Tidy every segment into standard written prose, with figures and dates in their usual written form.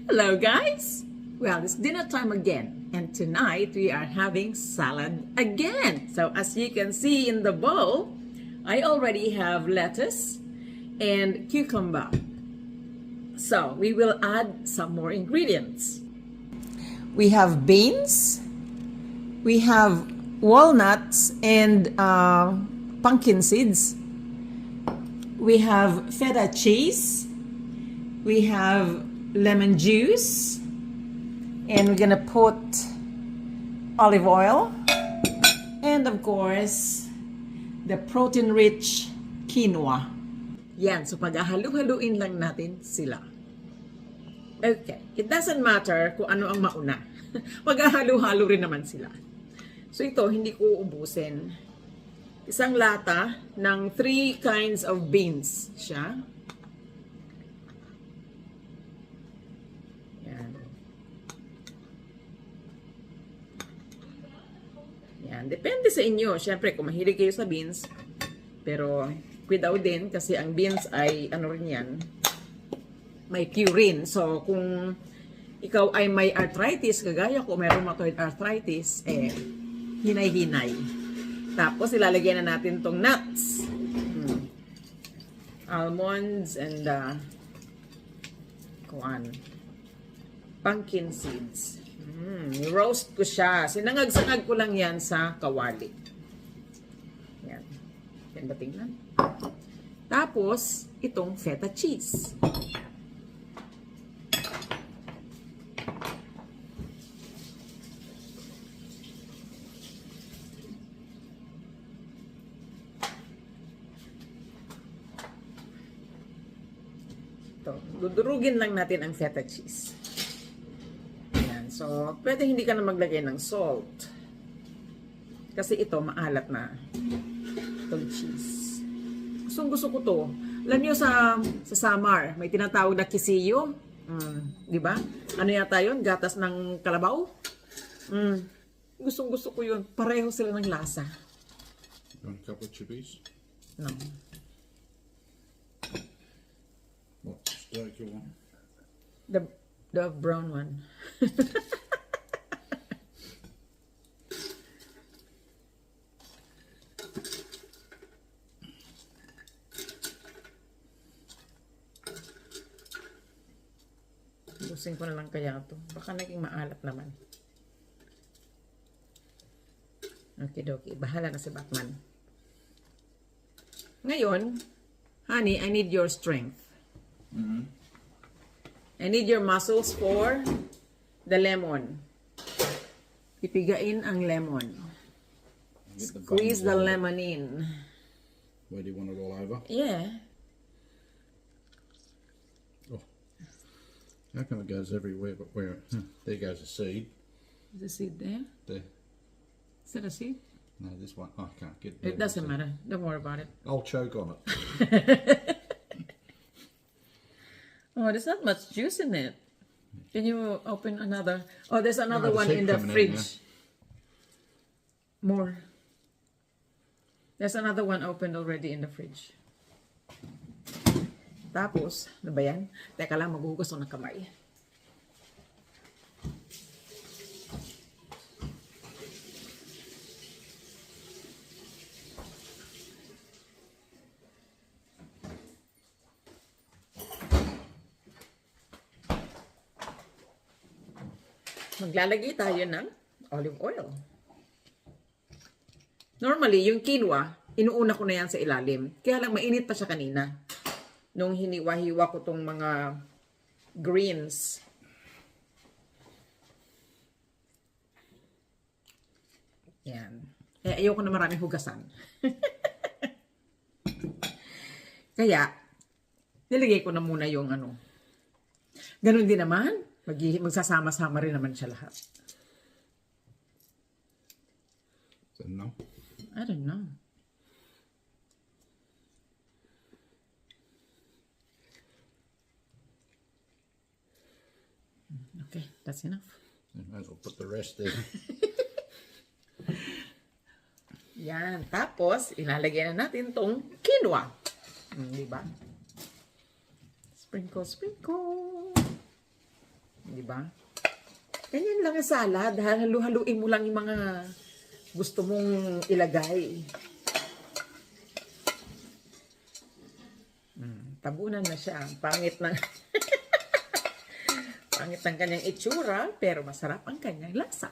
Hello guys! Well, it's dinner time again and tonight we are having salad again. So as you can see in the bowl, I already have lettuce and cucumber. So we will add some more ingredients. We have beans, we have walnuts and pumpkin seeds, we have feta cheese, we have lemon juice, and we're gonna put olive oil, and of course the protein-rich quinoa. Yan, so pag-halo-haluin lang natin sila. Okay, it doesn't matter kung ano ang mauna. Pag-halo-halo rin naman sila. So ito, hindi ko ubusin. Isang lata ng 3 kinds of beans siya. Yan, depende sa inyo. Siyempre, kung mahilig kayo sa beans, pero without din, kasi ang beans ay, ano rin yan, may purine. So, kung ikaw ay may arthritis, kagaya ko, may rheumatoid arthritis, hinay-hinay. Tapos, ilalagyan na natin tong nuts. Almonds and, pumpkin seeds. Roast ko siya. Sinangag-sangag ko lang yan sa kawali. Yan. Yan ba tingnan? Tapos, itong feta cheese. Ito. Dudurugin lang natin ang feta cheese. So, pwede hindi ka na maglagay ng salt. Kasi ito, maalat na. Itong cheese. Gusto ko to. Alam nyo sa Samar, may tinatawag na kisiyo. Di ba? Ano yata yun? Gatas ng kalabaw? Gusto ko yun. Pareho sila ng lasa. You want a couple of chippies? No. What steak you want? The brown one. Busin ko na lang kaya ito. Baka naging maalat naman. Okay. Bahala na si Batman. Ngayon, honey, I need your strength. I need your muscles for the lemon. Ipigain ang lemon. Squeeze the lemon in. Where do you want it all over? Yeah. Oh. How come it goes everywhere but where? There goes a seed. Is the seed there? There. Is that a seed? No, this one. I can't get It doesn't matter. Don't worry about it. I'll choke on it. Oh, there's not much juice in it. Can you open another? Oh, there's another one in the coming in, fridge. More. There's another one opened already in the fridge. Tapos, ano ba yan? Teka lang, maghuhugas ako ng kamay. Maglalagay tayo ng olive oil. Normally, yung quinoa, inuuna ko na yan sa ilalim. Kaya lang mainit pa siya kanina. Nung hiniwa-hiwa ko tong mga greens. Yan. Ayoko na maraming hugasan. Kaya, nilagay ko na muna yung ano. Ganun din naman. Magsasama-sama rin naman siya lahat. So, no. I don't know. Okay, that's enough. You might as well put the rest there. Yan. Tapos, ilalagay na natin tong quinoa. Di ba? Sprinkle, sprinkle. ba? Ganyan lang ang salad. Halu-haluin mo lang yung mga gusto mong ilagay. Tabunan na siya. Pangit na. Pangit ang kanyang itsura, pero masarap ang kanyang lasa.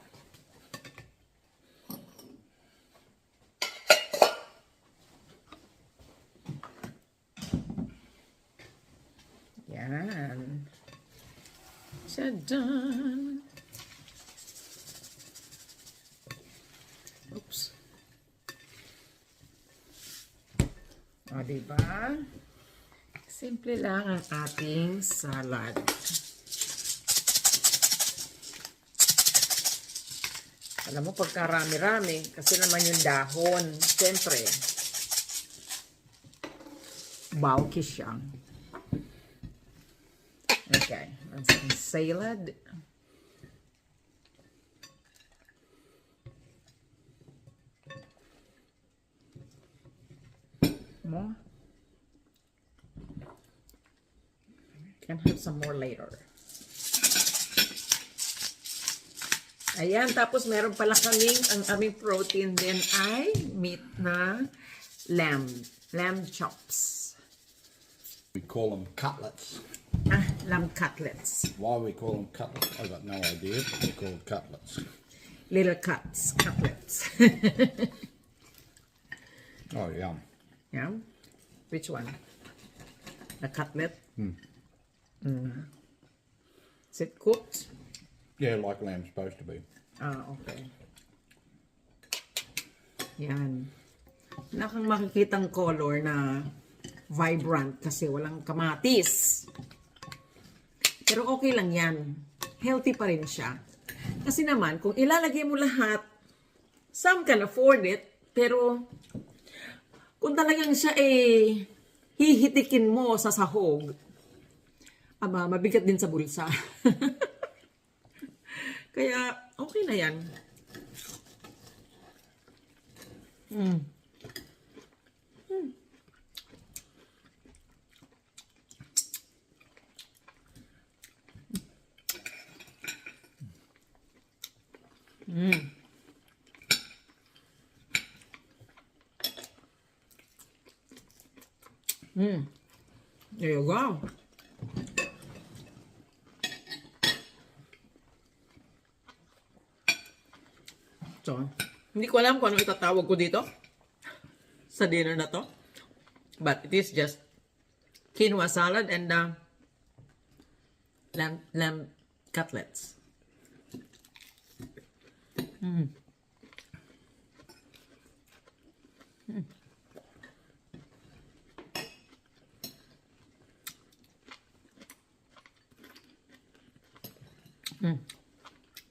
Yan. Siya done. Oops. O, diba? Simple lang ang ating salad. Alam mo, pagkarami-rami, kasi naman yung dahon, siyempre, bulky siya. Okay, that's the salad. More. Can have some more later. Ayan, tapos meron pala kaming, ang aming protein din ay meat na lamb chops. We call them cutlets. Lamb cutlets. Why we call them cutlets, I've got no idea, but they're called cutlets. Little cutlets. Oh, yum. Yeah? Which one? The cutlet? Is it cooked? Yeah, like lamb's supposed to be. Okay. Yan. Wala kang makikitang color na vibrant kasi walang kamatis. Pero okay lang yan. Healthy pa rin siya. Kasi naman, kung ilalagay mo lahat, some can afford it, pero kung talagang siya hihitikin mo sa sahog, mabigat din sa bulsa. Kaya, okay na yan. There you go. So, hindi ko alam kung ano itatawag ko dito sa dinner na to. But it is just quinoa salad and lamb cutlets.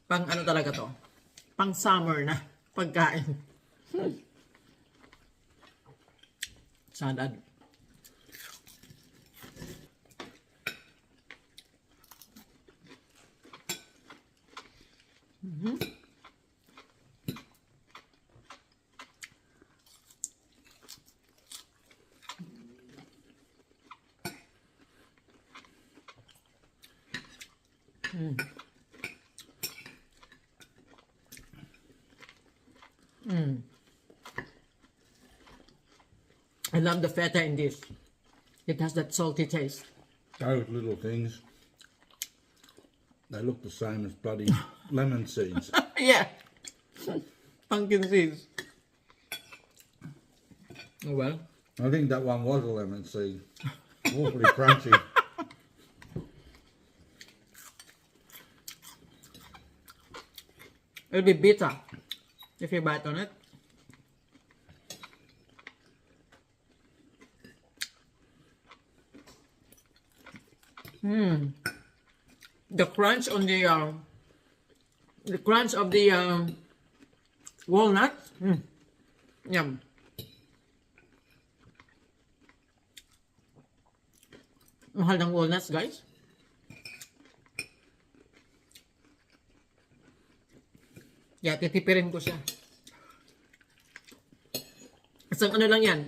Pang ano talaga to? Pang summer na pagkain. Salad. I love the feta in this. It has that salty taste. Those little things, they look the same as bloody lemon seeds. Yeah. Pumpkin seeds. Oh well. I think that one was a lemon seed. Awfully crunchy. It'll be bitter if you bite on it. The crunch on the crunch of the walnut. Yum. Mahal ng walnuts, guys. Yeah, titipirin ko siya. Isang ano lang yan.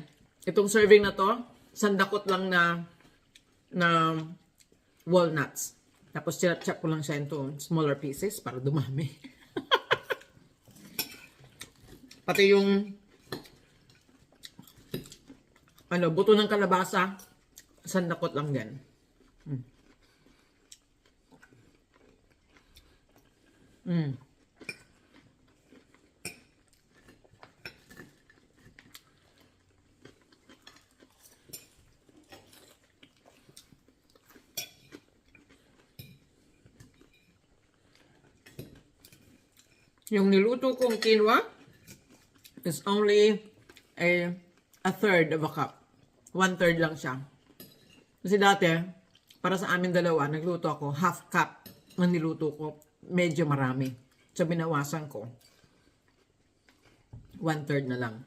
Itong serving na to, sandakot lang na walnuts. Tapos chop ko lang siya into smaller pieces para dumami. Pati yung buto ng kalabasa, sandakot lang din. Yung niluto kong quinoa is only a third of a cup. 1/3 lang siya. Kasi dati, para sa amin dalawa, nagluto ako half cup ng niluto ko. Medyo marami. So, binawasan ko. 1/3 na lang.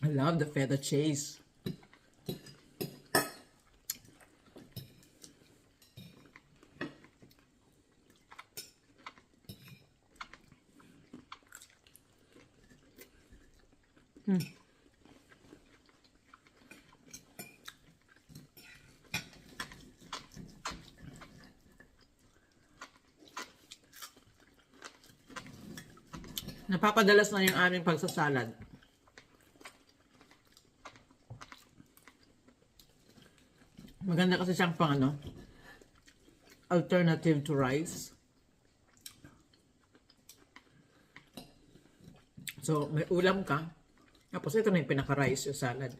I love the feta cheese. Napapadalas na yung aming pagsasalad. Maganda kasi siyang pang alternative to rice. So, may ulam ka. Tapos ito na yung pinaka-rice yung salad.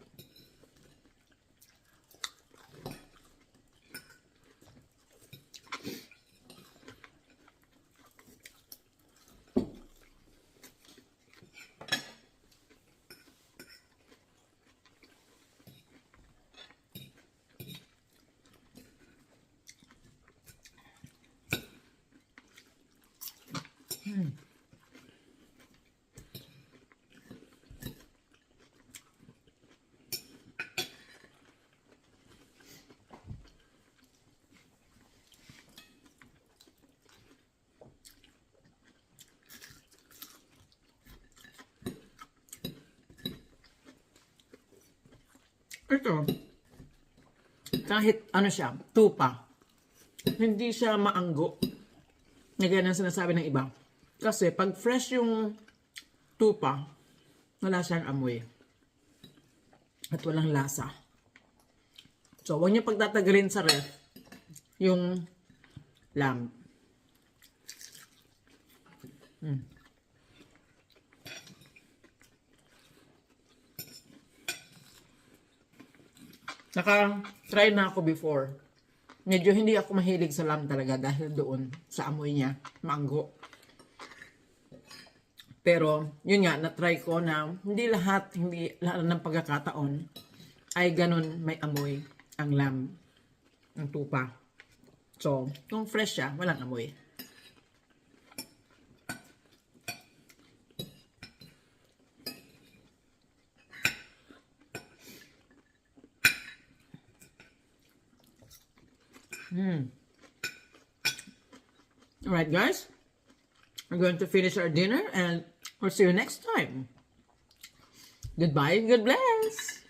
Ito, kahit siya, tupa, hindi siya maanggo. Nagyan ang sinasabi ng iba. Kasi pag fresh yung tupa, wala siyang amoy. At walang lasa. So, huwag niyo pagtatagalin sa ref yung lamb. Naka-try na ako before. Medyo hindi ako mahilig sa lamb talaga dahil doon sa amoy niya, maanggo. Pero, yun nga, na-try ko na hindi lahat ng pagkakataon ay ganun may amoy ang lamb, ang tupa. So, kung fresh siya, walang amoy. Alright guys, we're going to finish our dinner and we'll see you next time. Goodbye and God bless.